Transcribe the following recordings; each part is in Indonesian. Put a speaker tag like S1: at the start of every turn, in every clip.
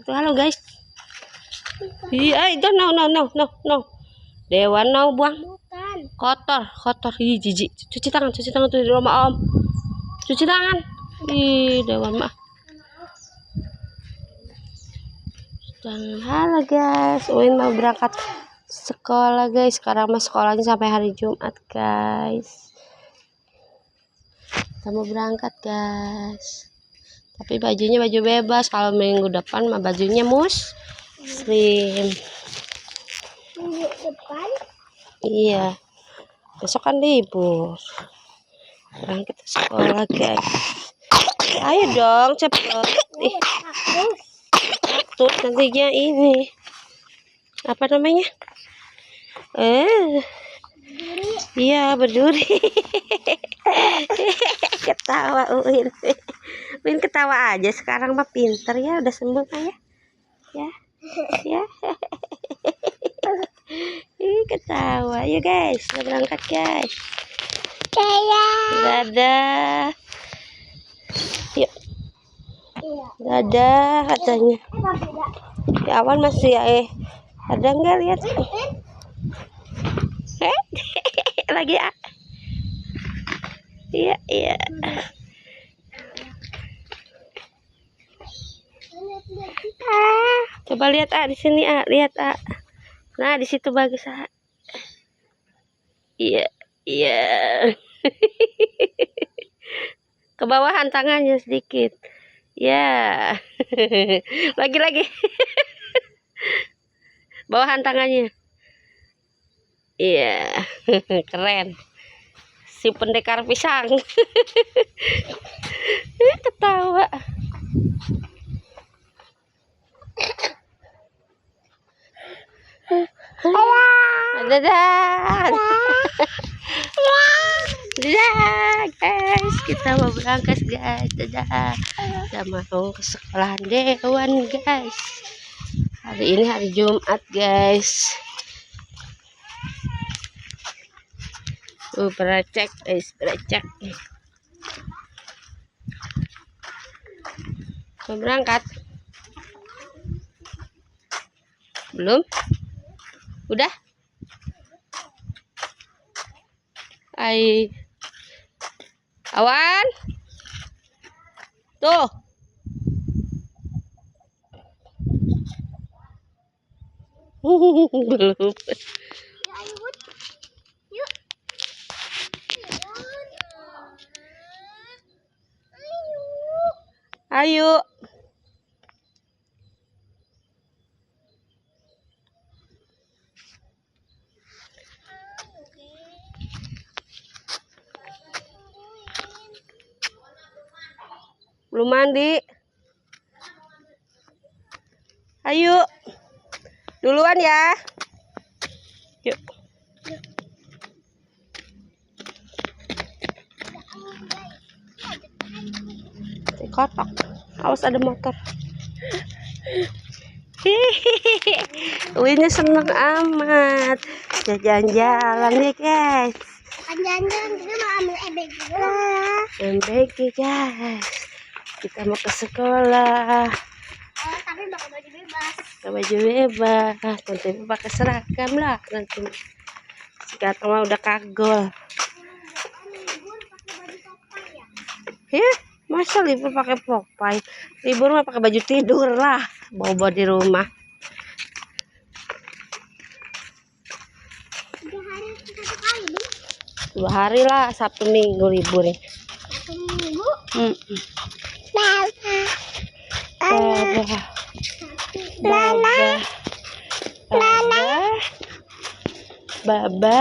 S1: Itu halo guys. Iya, itu no. Dewan no buang.
S2: Bukan.
S1: Kotor. Ih, jijik. Cuci tangan tuh di rumah Om. Cuci tangan. Ih, Dewan mah. Halo guys, Uin mau berangkat sekolah guys. Sekarang mah sekolahnya sampai hari Jumat guys. Kita mau berangkat guys. Tapi bajunya baju bebas. Kalau minggu depan mah bajunya muslim.
S2: Minggu depan?
S1: Iya. Besok kan libur. Berangkat ke sekolah guys. Ayo dong cepet. Tuh nantinya ini. Apa namanya? Iya berduri. Ketawa Uin. Uin ketawa aja sekarang mah pinter ya, udah sembuh ayah. Ya. Ih ketawa. Yuk guys, udah berangkat guys. Dadah. Yuk. Dadah katanya. Ya awan masih ya ada nggak lihat? Lagi ah. Iya. Coba lihat di sini lihat Nah di situ bagus Iya. Ke bawahan tangannya sedikit. Ya. Lagi. Bawahan tangannya. Iya. Keren. Si pendekar pisang. Ketawa. Dadah guys, kita mau berangkat guys. Dadah. Kita mau ke sekolah Dewan guys. Hari ini hari Jumat guys. Berecek guys, berecek. Mau berangkat? Belum? Udah? Awan? Tuh. Belum. Ayo. Belum mandi. Ayo. Duluan ya. Yuk. Kotak. Awas ada motor. Winnya seneng amat. Jalan-jalan nih guys.
S2: Jalan-jalan kita mau ambil
S1: MBG guys. Kita mau ke sekolah.
S2: Tapi pakai baju bebas.
S1: Baju bebas. Nanti pakai seragam lah nanti. Sekarang mah udah kagol. Ya, masa libur pakai Popeye? Libur mah pakai baju tidur lah. Bawa di rumah. 2 hari lah, Sabtu Minggu libur nih.
S2: Sabtu Minggu?
S1: Baba.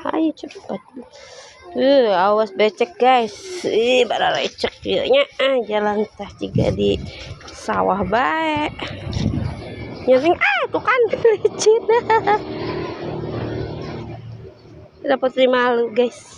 S1: Ayo cepat. Awas becek guys. Bara recek nya jalan tah juga di sawah baik. Nyering tuh kan licin. Dapat 5 lu guys.